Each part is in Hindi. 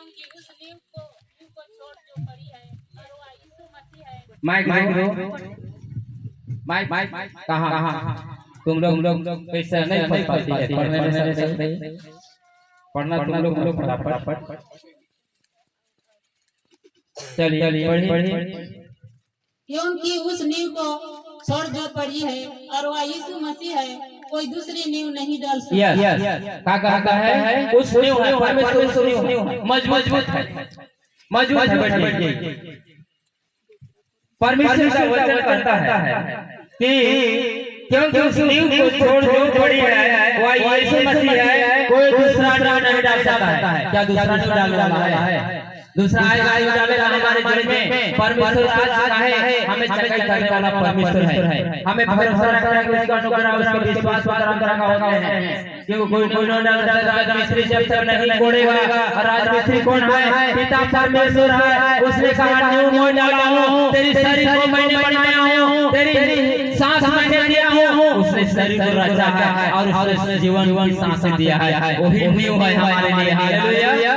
क्योंकि उस नींव को छोड़ जो पड़ी है और वह यीशु मसीह है। माइक कहाँ तुम लोग कैसे नहीं पढ़ पाती है पढ़ना तुम लोग फटाफट चलिए पढ़िए। क्योंकि उस नींव को छोड़ जो पड़ी है और वह यीशु मसीह है, कोई दूसरी नींव नहीं डाल सकता। क्या कहता है? उस नींव है, परमेश्वर उस नींव है, मजबूत है बैठिए। परमेश्वर का वचन कहता है कि क्योंकि उस नींव को छोड़ जो पड़ी है वह यीशु मसीह है, कोई दूसरा नींव नहीं डाल सकता है। क्या दूसरा नींव डालने वाला है? दूसरा आएगा डालेगा हमारे जीवन में। परमेश्वर आज है हमें चकाई करने वाला परमेश्वर है। हमें भरोसा रखना है कि उसका अनुग्रह उसका विश्वास रखना होगा है। क्योंकि कोई न डालता राजमिस्त्री जब तक नहीं कोड़ेगा। राजमिस्त्री कौन है? पिता परमेश्वर है। उसने कहा नींव मैं डाला हूं, तेरी शरीर को मैंने बनाया हूं, तेरी सांस मैंने दिया हूं। उसने शरीर को रचा है और उसने जीवन की सांस दिया है। वही नींव है हमारे लिए। हालेलुया।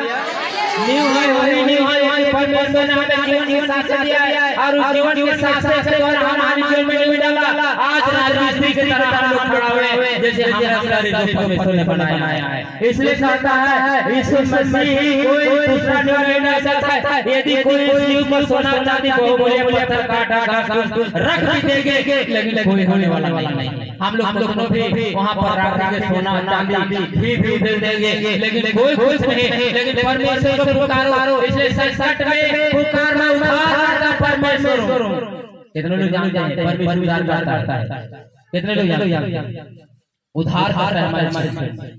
नींव है, वही नींव है। परमेश्वर ने हमें जीवन की सांस दिया है और उस जीवन की सांस के द्वारा हमारे जीवन में नींव डाला। आज राजमिस्त्री की तरह हम लोग खड़ा हुए हैं जैसे हमारा शरीर को परमेश्वर ने बनाया है। इसलिए कहता है यीशु मसीह कोई दूसरा नींव नहीं डाल सकता है। यदि कोई उस नींव पर सोना चांदी बहुमूल्य पत्थर काटा रख भी देंगे लेकिन कोई होने वाला नहीं। हम लोग भी वहां पर रख देंगे सोना चांदी भी दे देंगे लेकिन कोई कुछ नहीं। लेकिन परमेश्वर को पुकारो। इसलिए 67 में पुकारना उद्धारकर्ता परमेश्वर। कितने लोग जानते हैं परमेश्वर उद्धार करता है? कितने लोग जानते हैं उद्धार करता है हमारे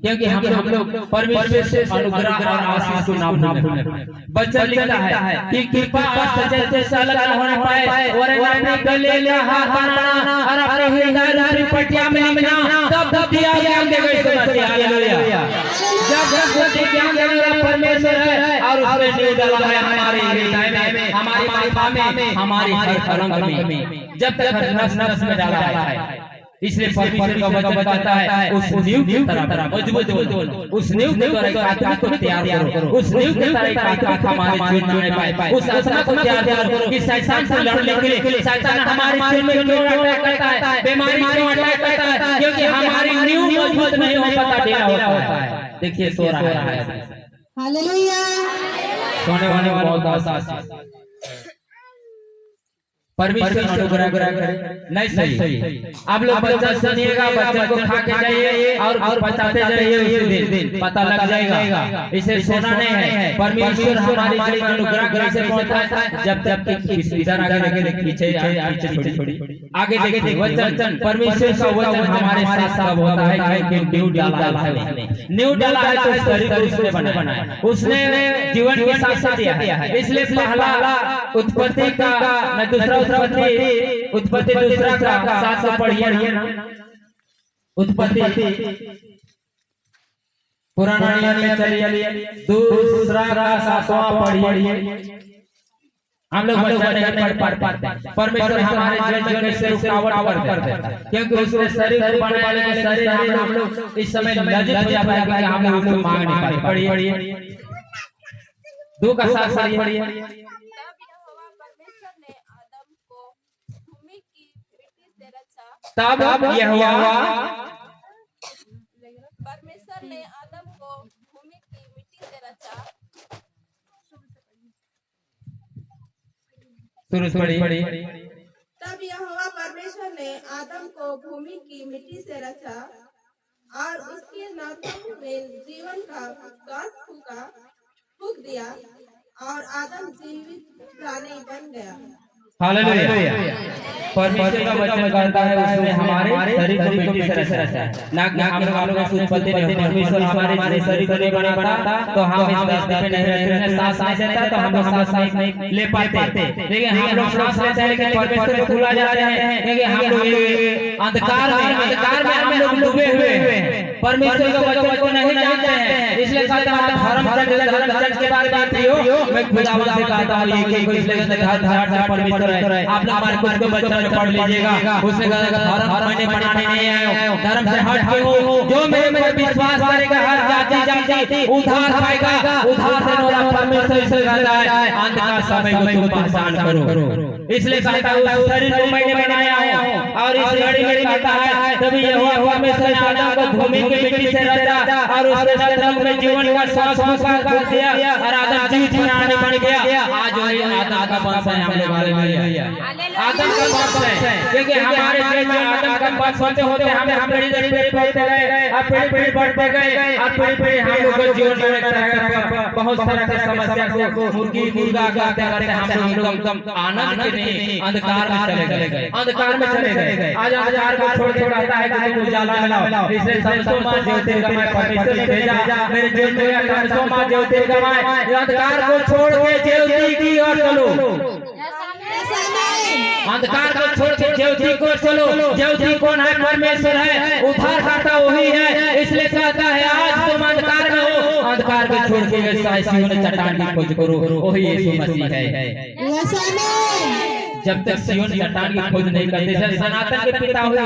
क्योंकि हम लोग परमेश्वर से अनुग्रह और आशीष को ना भूलें। वचन लिखता है कि कृपा और सच्चाई से अलग न होने पाए और अपने गले का हाथ बनाना और अपने हृदय की पटिया में लिखना तब दिया ज्ञान देगा यीशु मसीह। हालेलुया। जब ज्ञान देने वाला परमेश्वर है और उसने नींव डाला है हमारे हृदय में, हमारी आत्मा में, हमारी हर कलम में, जब तक नस में डाला है। इसलिए परमेश्वर का वचन कहता है उस नींव की तरह मजबूत बोलो, उस नींव के द्वारा आत्मा को तैयार करो, उस नींव के तरह आत्मा हमारे जीवन में पाए, उस आत्मा को तैयार करो कि शैतान से लड़ने के लिए शैतान हमारे जीवन में क्यों अटैक करता है, बीमारी क्यों अटैक करता है? क्योंकि हमारी नींव मजबूत नहीं हो पाता, ढीला होता है। देखिए सो रहा है। हालेलुया। सोने वाले बहुत आसास परमेश्वर अनुग्रह करे। नहीं सही। आप लोग बच्चा सुनिएगा, बच्चे को खा के जाइए और बताते जाइए, उसी दिन पता लग जाएगा। इसे सोना नहीं है। परमेश्वर हमारी जीवन में अनुग्रह कैसे पहुंचता है? जब इधर आगे पीछे छोड़ी आगे देखिए वचन परमेश्वर का वचन हमारे साथ साथ होता है कि नींव डाला है उसने। नींव डाला है तो शरीर को उसने बनाया, उसने जीवन की सांस दिया है। इसलिए पहला उत्पत्ति का न दूसरा उत्पत्ति दूसरा का साथ पढ़िए ना। उत्पत्ति पुराना नियम में चलिए दूसरा का सातवां पढ़िए। हम लोग बच्चा नहीं पढ़ पाते। परमेश्वर हमारे जीवन में से रुकावट कर देता है क्योंकि उसने शरीर बनाने के शरीर हम लोग इस समय लज्जित हो जाता है कि हम लोग मांग नहीं पाते। पढ़िए 2 का साथ पढ़िए। तब यहोवा परमेश्वर ने आदम को भूमि की मिट्टी से रचा। तब यहोवा परमेश्वर ने आदम को भूमि की मिट्टी से रचा और उसके नाथों में जीवन का श्वास फूंक दिया और आदम जीवित प्राणी बन गया। हालेलुया। परमेश्वर का वचन कहता है उसने हमारे शरीर को मिट्टी से रचा है। ना कि हम लोग उत्पत्ति में परमेश्वर हमारे शरीर को नहीं बनाता तो हम इस रास्ते पे नहीं रहते हैं। सांस नहीं देता तो हम सांस नहीं ले पाते। लेकिन हम लोग सांस लेते हैं लेकिन परमेश्वर को भूल जाते हैं क्योंकि हम लोग अंधकार में हम लोग डूबे हुए हैं। परमेश्वर का वचन को नहीं जानते हैं। इसलिए कहता हूं धर्म के बारे में मैं खुदावन से कहता हूं एक इसलिए परमेश्वर है। आप लोग हमारे कुछ को बच्चा पढ़ लीजिएगा। उसने कहा धर्म मैंने बनाने नहीं आया हूं, धर्म से हट के हूं। जो मेरे पर विश्वास करेगा हर जाति उद्धार पाएगा। उद्धार देने वाला परमेश्वर से कहता है अंत का समय को तुम पहचान करो। इसलिए कहता है उस शरीर को मैंने बनाया हूँ और इस घड़ी में कहता है तभी यहोवा परमेश्वर ने आदम को भूमि की मिट्टी से रचा और उसके नरक में जीवन का श्वास फूंक दिया और आदम जीवित प्राणी बन गया। आज वही आदम का वंश है हम लोग वाले में, आदम का वंश है, क्योंकि हमारे देश में आदम का वंश होते होते हम पीढ़ी दर पीढ़ी बढ़ते गए और पीढ़ी बढ़ते गए और पीढ़ी हम लोग को जीवन में बहुत सारा की समस्या को मुर्गी मुर्गा करते करते हम लोग एकदम आनंद के नहीं अंधकार में चले गए, अंधकार में चले गए। आज अंधकार को छोड़ के कहता है कि तुम उजाला में लाओ। इसलिए तमसो ज्योतिर्गमय परमेश्वर ने भेजा मेरे जीवन में, तमसो ज्योतिर्गमय, अंधकार को छोड़ के ज्योति की ओर चलो, अंधकार को छोड़ के ज्योति को चलो। ज्योति कौन है? परमेश्वर है, उद्धार करता वही है। इसलिए कहता है आज तुम अंधकार में हो, अंधकार को छोड़ के सिय्योन चट्टान की खोज करो, वही यीशु मसीह है। जब तक सिय्योन चट्टान की खोज नहीं करते, सनातन के पिता हुए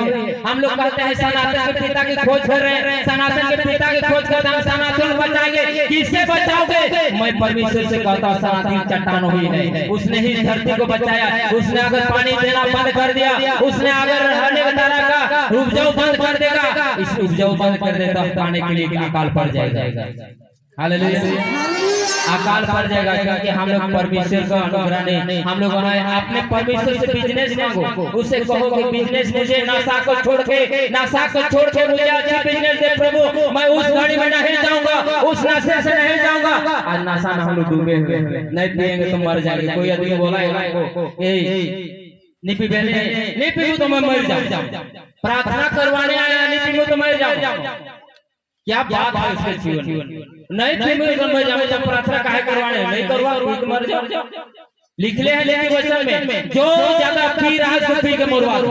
हम लोग कहते हैं सनातन के पिता की खोज कर रहे हैं, सनातन के पिता की खोज करते हम सनातन बचाएंगे। किससे बचाओगे? मैं परमेश्वर से कहता हूँ सनातन चट्टान हुई है, उसने ही धरती को बचाया। उसने अगर पानी देना बंद कर दिया, उसने अगर हर तरह का उपजाऊ बंद कर देगा, इस उपजाऊ बंद कर देगा पाने के लिए अकाल पड़ जाएगा। हालेलुया, अकाल पड़ जाएगा, क्योंकि हम लोग परमेश्वर का अनुग्रह नहीं, हम लोग अपने परमेश्वर से बिजनेस मांगो, उससे कहो कि बिजनेस मुझे नशा को छोड़ के मुझे अच्छा बिजनेस दे प्रभु, मैं उस घड़ी में नहीं जाऊंगा, उस नशे से नहीं जाऊंगा। आज नशा में हम लोग डूबे हुए नहीं पिएंगे तो मर जाएंगे। कोई आदमी बोला नहीं पीबू तो मैं मर जाऊं, प्रार्थना करवाने आया नहीं पीबू तो मर जाऊं। क्या बात है उसके जीवन नहीं पीबू तो मर जाऊं, जब प्रार्थना काहे करवाने नहीं करवा तो मर जाओ। लिखले हैं लेकिन वचन में जो ज्यादा पी रहा है सो पी के मरवा दो,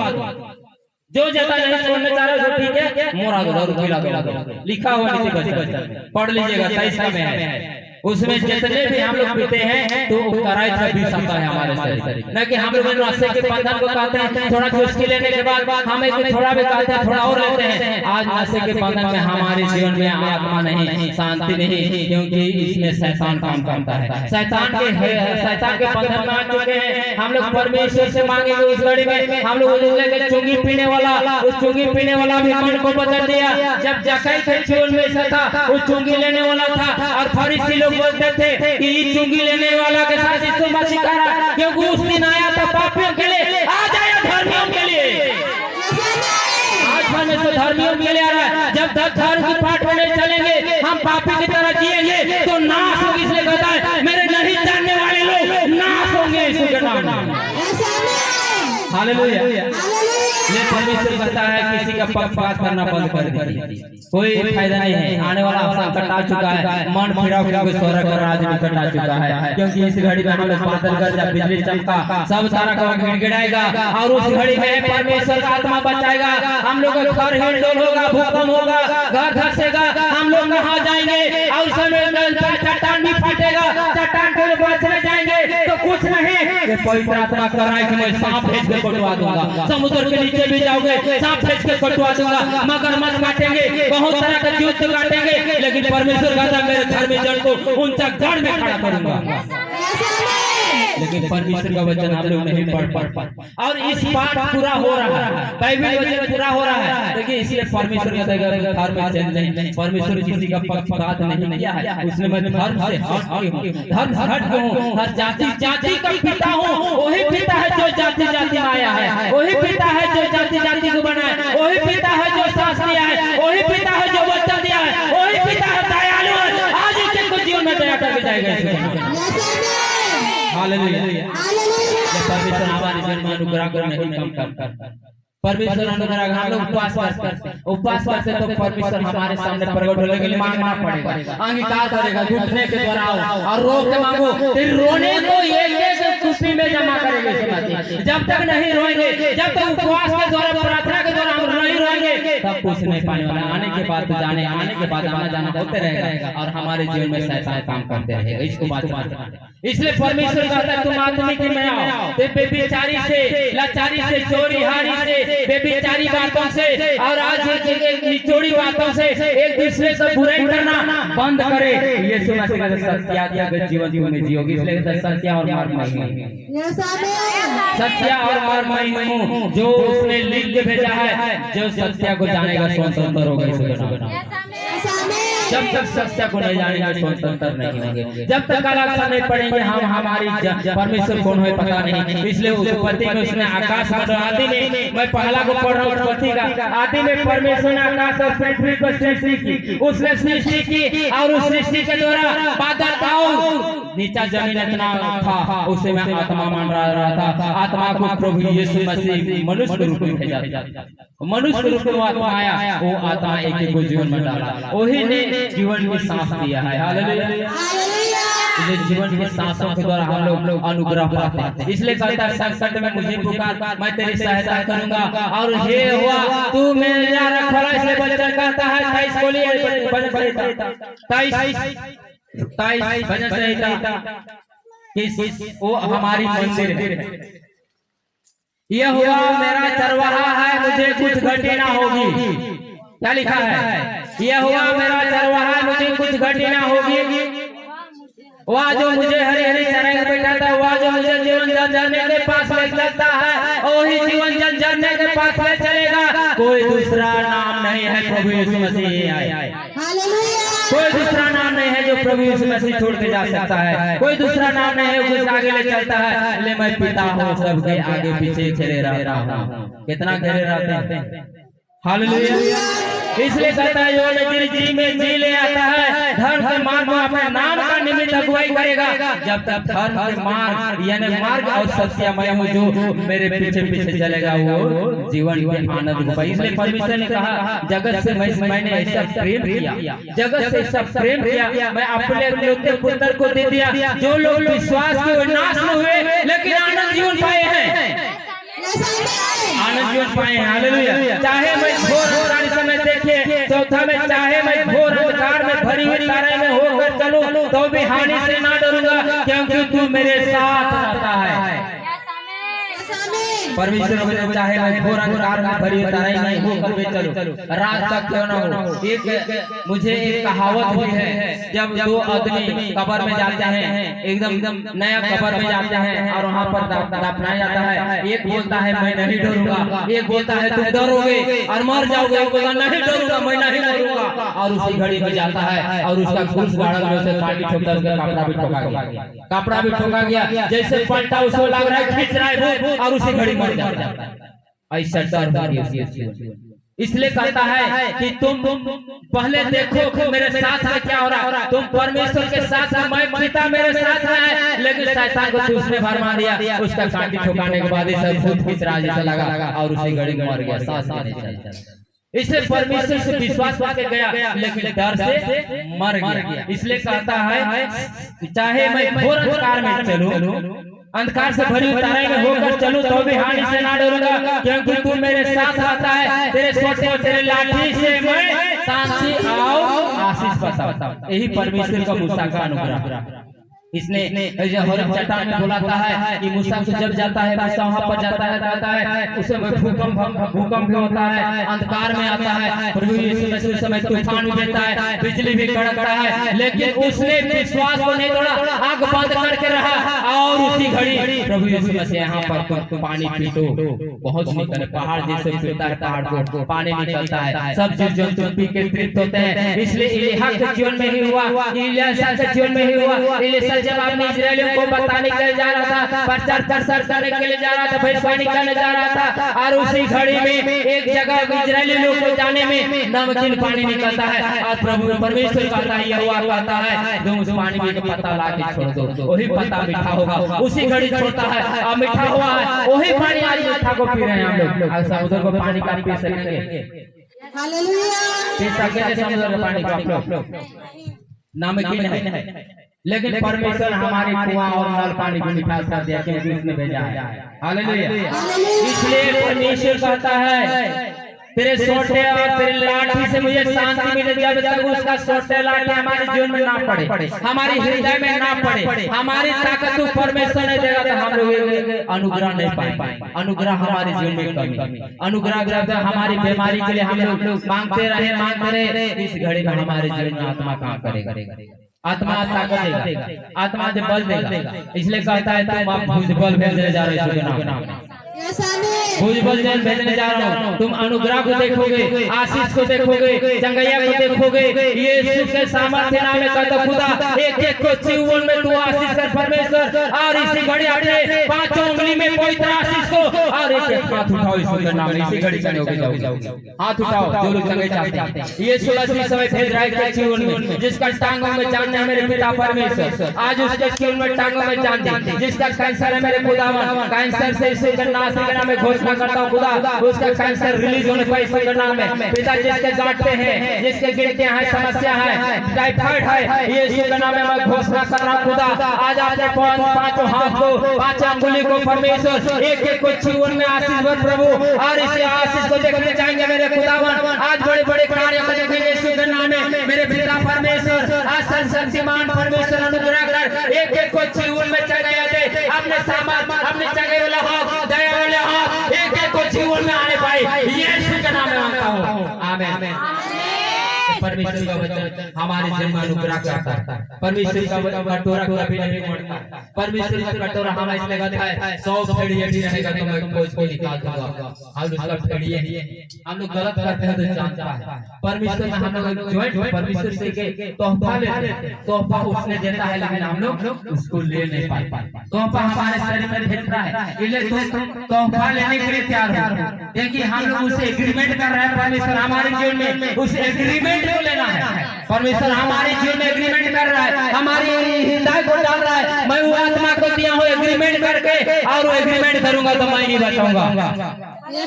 जो ज्यादा नहीं छोड़ने चाह रहा है पी के मोरा दो, लिखा हुआ नीति वचन पढ़ लीजिएगा 23 में है। उसमें जितने भी हम लोग पीते हैं तो कराई भी सकता है हमारे शरीर, न कि हम लोग नशे के बंधन को कहते हैं, थोड़ा चुस्की लेने के बाद हमें थोड़ा भी कहते हैं, थोड़ा और लेते हैं। आज नशे के बंधन में हमारे जीवन में आत्मा नहीं, शांति नहीं, क्योंकि इसमें शैतान काम करता है। शैतान के बंधन में आ चुके हैं। हम लोग परमेश्वर से मांगेंगे उस घड़ी में, हम लोग चुंगी पीने वाला, उस चुंगी पीने वाला भी मन को बदल दिया। जब जक्कई के जीवन में ऐसा था, वो चुंगी लेने वाला था और फरीसी लोग बोलते थे कि ये चुंगी लेने वाला के साथ यीशु मसीह का रहा, क्योंकि उस दिन आया था पापियों के लिए, आज आया धर्मियों के लिए। आज परमेश्वर धर्मियों के लिए आ रहा है। जब तक धर्म की पाठ में नहीं चलेंगे, हम पापी की तरह जिएंगे तो नाश होगी। इसलिए कहता है मेरे नहीं जानने वाले लोग नाश होंगे यीशु के नाम में। हालेलुया। ये परमेश्वर कहता है किसी का पक्षपात करना बंद कर दीजिए, कोई फायदा नहीं है। आने वाला संकट आ चुका है, मन फिराओ क्योंकि स्वर्ग का राज निकट आ चुका है। क्योंकि इस घड़ी में हम लोग बादल गरजा, बिजली चमका, सब सारा का गिड़गिड़ाएगा और उस घड़ी में परमेश्वर का आत्मा बचाएगा। हम लोग का घर हिलडोल होगा, भूकंप होगा, घर धसेगा, हम लोग कहाँ जाएंगे और समय चट्टान भी फटेगा, चट्टान को बचने जाएंगे तो कुछ नहीं। पवित्र आत्मा कर रहा है कि मैं सांप भेज के कटवा दूंगा, समुद्र के नीचे भी जाओगे सांप भेज के कटवा दूंगा, मगरमच्छ काटेंगे, बहुत तरह का युद्ध काटेंगे, लेकिन परमेश्वर कहता मेरे घर में जड़ को उन तक जड़ में खड़ा करूंगा। लेकिन परमेश्वर का वचन हम लोग नहीं पढ़ पाते और इस पाठ पूरा हो रहा है, बाइबल वचन पूरा हो रहा है। देखिए इसलिए परमेश्वर का धर्म में चेंज नहीं, परमेश्वर किसी का पक्षपात नहीं किया है। उसने मैं धर्म से धर्म हट के हूँ, हर जाति का पिता हूँ। वही पिता है जो जाति में आया है, वही पिता है जो जाति को बनाया, वही पिता है जो सांस दिया है, वही पिता है जो वचन दिया है, वही पिता है दयालु है। आज इनके जीवन में दया करके जाएगा। हालेलुया। परमेश्वर हमारे जीवन में अनुग्रह नहीं कम करता, परमेश्वर अनुग्रह। हम लोग उपवास करते तो परमेश्वर हमारे सामने प्रकट होने के लिए मांगना पड़ेगा, अंगीकार करेगा, घुटने के द्वारा आओ और रो के मांगो, फिर रोने को एक कुप्पी में जमा करेंगे। जब तक नहीं रोएंगे, जब तक उपवास के द्वारा, प्रार्थना के द्वारा हम नहीं रोएंगे, तब कुछ नहीं पाने वाला, आने के बाद तो जाने, आने के बाद आना जाना होते रहेगा और हमारे जीवन में शैतान काम करते रहेगा। इसको बात इसलिए परमेश्वर कहता है तुम आत्मिक में आओ, बेबिचारी से, लाचारी से, चोरी हारी से, बेबिचारी बातों से और आज चोरी बातों से एक दूसरे से बुराई करना बंद करे। यीशु मसीह का सत्याग्रह जीवन में जियोगे, इसलिए सत्य और मर्ममय, सत्य और मर्ममय हूँ जो उसने लिख के भेजा है, जो सत्य को जानेगा स्वतंत्र होगा। जब तक सत्य को नहीं जानेंगे स्वतंत्र नहीं होंगे, जब तक कालाक्षर नहीं पढ़ेंगे हम हमारी परमेश्वर कौन है पता नहीं। इसलिए उत्पत्ति में उसने आकाश आदि में, मैं पहला को पढ़ रहा हूँ उत्पत्ति का, आदि में परमेश्वर ने आकाश और पृथ्वी को सृष्टि की, उसने सृष्टि की और उस सृष्टि के द्वारा बादल और नीचा जमीन इतना था उसे मैं आत्मा मान रहा था। आत्मा को प्रभु यीशु मसीह मनुष्य के रूप में भेजा, मनुष्य के रूप में आत्मा आया, वो आत्मा एक को जीवन में डाला, वही ने जीवन की सांस दिया है। हालेलुया। जीवन की सांसों के द्वारा हम लोग अनुग्रह पाते हैं। इसलिए कहता है संकट में मुझे पुकार, मैं तेरी सहायता करूंगा और हे हुआ तू मेरा रखवाला। इसलिए वचन कहता है 23 बोलिए भजन संहिता 23 भजन संहिता कि वो हमारी मंदिर है। यह हुआ मेरा चरवाहा है, मुझे कुछ घटी ना होगी। क्या लिखा है? यह हुआ मेरा चरवाहा, मुझे कुछ घटी ना होगी। वह जो मुझे हरी हरी चराई में बैठाता है, वह जो मुझे जीवन जल झरने के पास ले चलता है, वही जीवन जल झरने के पास ले चलेगा। कोई दूसरा नाम नहीं है प्रभु यीशु मसीह आए। कोई दूसरा नाम नहीं है जो प्रभु यीशु मसीह छोड़ के जा सकता है। कोई दूसरा नाम नहीं है जो आगे ले चलता है। ले मैं पिता हूँ, सबके आगे पीछे घेरे रहता हूँ। कितना घेरे रहते हैं। हालेलुया। इसलिए कहता है जो जी में जी ले आता है, धर्म के मार्ग में अपने नाम का निमित्त अगुवाई करेगा। जब तक धर्म के मार्ग यानी मार्ग और सत्यमय हूँ जो मेरे पीछे पीछे चलेगा वो जीवन के आनंद को। इसलिए परमेश्वर ने कहा जगत से मैंने ऐसा प्रेम किया, जगत से ऐसा प्रेम किया, मैं अपने एकलौते पुत्र को दे दिया, जो लोग विश्वास के नाश न हुए लेकिन आनंद जीवन पाए हैं, आनंद जीवन पाए हैं। हालेलुया। चाहे मैं घोर समय देखिए, चौथा में चाहे मैं घोर अंधकार में भरी हुई तारे में होकर चलूं तो भी हानि से ना डरूंगा, क्योंकि तू मेरे साथ रहता है। परमेश्वर चाहे मैं घोर अंधकार में भरी हुई तारे में होकर भी चलूं, रात तक क्यों ना हो। एक मुझे एक कहावत भी है, जब दो आदमी कब्र में जाते हैं, एकदम नया कब्र में जाते हैं और वहाँ पर दफनाया जाता है, एक बोलता है मैं नहीं डरूंगा, एक बोलता है तुम डरोगे और मर जाओगे, एक बोलता नहीं डरूंगा मैं नहीं डरूंगा, और उसी घड़ी में जाता है और उसका घुस गाड़ा में से पानी ठोकता, उसका कपड़ा भी ठोका गया, कपड़ा भी ठोका गया, जैसे पलटा उसको लग रहा है खींच रहा है और उसी घड़ी मर जाता है। ऐसा डर इसलिए कहता है कि तुम पहले देखो कि मेरे साथ में क्या हो रहा है। तुम परमेश्वर के साथ में, मैं पिता मेरे साथ में है, लेकिन शैतान को तू उसने भरमा दिया, उसका कांटी ठोकाने के बाद इसे भूत खींच रहा जैसा लगा और उसी घड़ी में मर गया, सांस लेने चाहिए। इससे परमेश्वर से विश्वास करके गया लेकिन डर से मर गया। इसलिए कहता है चाहे मैं घोर अंधकार में चलूं, अंधकार से भरी तारे में होकर चलूं तो भी हानि से ना डरूंगा, क्योंकि तू मेरे साथ रहता है। तेरे सोते और तेरे लाठी से मैं शांति और आशीष पाता। यही परमेश्वर का मूसा का अनुग्रह। इसने चट्टान में बुलाता है कि मूसा से जब जाता है मूसा वहां पर जाता है उसे भूकंप भी होता है, अंधकार में आता है, प्रभु यीशु मसीह समय तूफान भी देता है, बिजली भी कड़कता है, लेकिन उसने विश्वास को नहीं तोड़ा, आंख बंद करके रहा और उसी घड़ी प्रभु यीशु मसीह यहाँ पर पानी पीटो, बहुत निकले पहाड़ जैसे पीता है, पहाड़ को पानी निकलता है, सब जीव जंतु पी के तृप्त होते हैं। इसलिए इलिया के जीवन में ही हुआ, इलिया के जीवन में ही हुआ। जब आपने इजरायलियों को बताने के लिए जा रहा था, प्रचार करने के लिए जा रहा था, भविष्यवाणी करने जा रहा था, और उसी घड़ी में एक जगह इजरायली लोग को जाने में नमकीन पानी निकलता है और प्रभु परमेश्वर कहता है, यहोवा कहता है तुम उस पानी में पत्ता ला के छोड़ दो, वही पत्ता मीठा होगा। उसी घड़ी छोड़ता है और मीठा हुआ है, वही पानी आज मीठा को पी रहे हैं हम लोग। आज समुद्र को पानी का पी सकेंगे, हालेलुया, पी सकेंगे समुद्र के पानी को आप लोग, नमकीन है, लेकिन परमेश्वर हमारे कुआं और नल पानी को मिठास कर दिया क्योंकि उसने भेजा है। हालेलुया। इसलिए परमेश्वर कहता है तेरे सोटे और तेरे लाठी से मुझे शांति मिले, जब तक उसका सोटे लाठी हमारे जीवन में ना पड़े, हमारी हृदय में ना पड़े, हमारी ताकत तू परमेश्वर ने देगा तो हम लोग अनुग्रह नहीं पाएंगे। अनुग्रह हमारे जीवन में कमी, अनुग्रह हमारी बीमारी के लिए हम लोग मांगते रहे। इस घड़ी में हमारे जीवन में आत्मा काम करेगा, आत्मा ताकत देगा, आत्मा से बल देगा। इसलिए कहता है तुम आप भुजबल भेजने जा रहे हो, भुजबल भेजने जा रहा हूँ। तुम अनुग्रह को देखोगे, आशीष को देखोगे, चंगैया को देखोगे। यीशु के सामर्थ्य नाम में कहता खुदा एक को जीवन में तू आशीष कर परमेश्वर। और इसी घड़ी अपने पांचों उंगली में पवित्र आशीष को और एक हाथ उठाओ यीशु के नाम में। इसी घड़ी चले जाओ, हाथ उठाओ जो लोग चंगे चाहते हैं। यीशु मसीह समय भेज रहा है जीवन में, जिसका टांगों में जान है मेरे पिता परमेश्वर, आज उसके जीवन में टांगों में जान दे। जिसका कैंसर है मेरे खुदावन, कैंसर से यीशु के नाम में घोषणा करता हूँ खुदा, उसका कैंसर रिलीज होने पर यीशु के नाम में। पिता जिसके गांठते हैं, जिसके गिरतियां हैं, समस्या है, टाइफाइड है, यीशु के नाम में मैं घोषणा कर रहा हूँ खुदा। आज आपने पांचों हाथ को, पांच अंगुली को परमेश्वर एक को जीवन में आशीष दो प्रभु। और इस आशीष को देखने जाएंगे मेरे खुदावन। आज बड़े बड़े कार्य करेंगे यीशु के नाम में मेरे पिता परमेश्वर। आज सर्वशक्तिमान परमेश्वर अनुग्रह कर एक को जीवन में चढ़ाया दे, अपने सामर्थ, अपने जगह वाला हाथ, दया वाले हाथ एक को जीवन में आने पाए, यीशु के नाम में मांगता हूँ, आमीन। परमेश्वर का वचन हमारे जीवन में अनुग्रह करता है। परमेश्वर का कटोरा कभी नहीं मोड़ता। परमेश्वर का कटोरा हमारा इसलिए कहता है 100 फेड़ी यदि रहेगा तो मैं कोई निकाल दूंगा। हम उसका फेड़ी हम लोग गलत करते हैं तो जानता है परमेश्वर में। हम लोग ज्वाइंट परमेश्वर से के तोहफा लेते हैं, तोहफा उसने देता है लेकिन हम लोग उसको ले नहीं पाते। तोहफा हमारे शरीर में भेजता है, इसलिए तोहफा लेने के लिए तैयार हो, क्योंकि हम लोग उसे एग्रीमेंट कर रहे हैं। परमेश्वर हमारे जीवन में उस एग्रीमेंट को लेना है। परमेश्वर हमारे जीवन में एग्रीमेंट कर रहा है, हमारी हृदय को डाल रहा है। मैं वो आत्मा को दिया हूँ एग्रीमेंट करके, और वो एग्रीमेंट करूंगा तो मैं नहीं बचाऊंगा। ये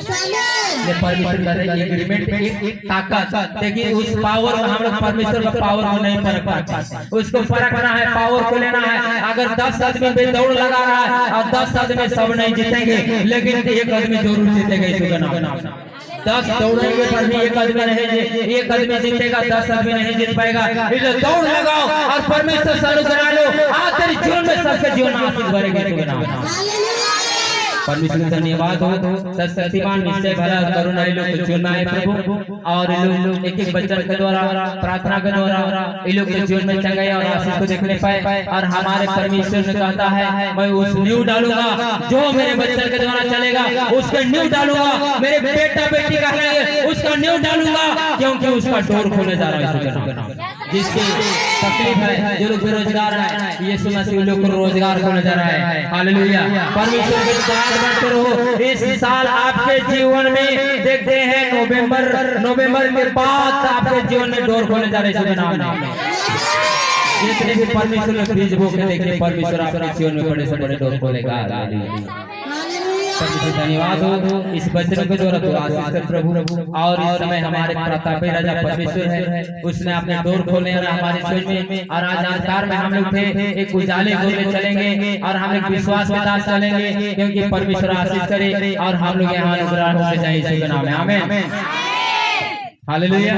परमेश्वर का एग्रीमेंट में एक ताकत, देखिए उस पावर में हम लोग परमेश्वर का पावर को नहीं परख पाते। उसको परखना है, पावर को लेना है। अगर 10 आदमी पे दौड़ लगा रहा है और 10 आदमी सब नहीं जीतेंगे, लेकिन एक आदमी जरूर जीतेगा यीशु के नाम। 10 दौड़ेंगे पर भी एक आदमी नहीं, एक आदमी जीतेगा, 10 आदमी नहीं जीत पाएगा। इसलिए दौड़ लगाओ और परमेश्वर से अनुग्रह लो। आज तेरे जीवन में सबके जीवन आशीष भरेगा यीशु के नाम। परमेश्वर धन्यवाद हो। शक्तिमान निश्चय भला करुणा लोग को चुनना है प्रभु। और लोग एक वचन के द्वारा, प्रार्थना के द्वारा ये लोग के जीवन में चंगाई और आशीष को देखने पाए। और हमारे परमेश्वर ने कहता है मैं उस न्यू डालूंगा जो मेरे बच्चन के द्वारा चलेगा, उसका न्यू डालूंगा। मेरे बेटा बेटी कहलाएंगे उसका न्यू डालूंगा, क्योंकि उसका डोर खोलने जा रहा है। जिसकी तकलीफ है, जो लोग बेरोजगार है, यीशु मसीह लोग को रोजगार खोलने जा रहा है। हालेलुया। परमेश्वर के साथ बढ़ते रहो। इस साल आपके जीवन में देखते हैं नवंबर के बाद आपके जीवन में डोर खोलने जा रहे हैं नाम में। जितने भी परमेश्वर ने बीज बो के देखे, परमेश्वर आपके जीवन में बड़े से बड़े डोर खोलेगा। परमेश्वर धन्यवाद हो इस वचन के द्वारा तो आशीष कर प्रभु। और इस समय हमारे प्रतापी राजा परमेश्वर है, उसने अपने डोर खोले हैं हमारे जीवन में। और आज अंधकार में हम लोग थे, एक उजाले को ले चलेंगे और हम लोग विश्वास के साथ चलेंगे, क्योंकि परमेश्वर आशीष करे और हम लोग यहाँ अनुग्रह होने चाहिए यीशु के नाम में। आमीन। हालेलुया।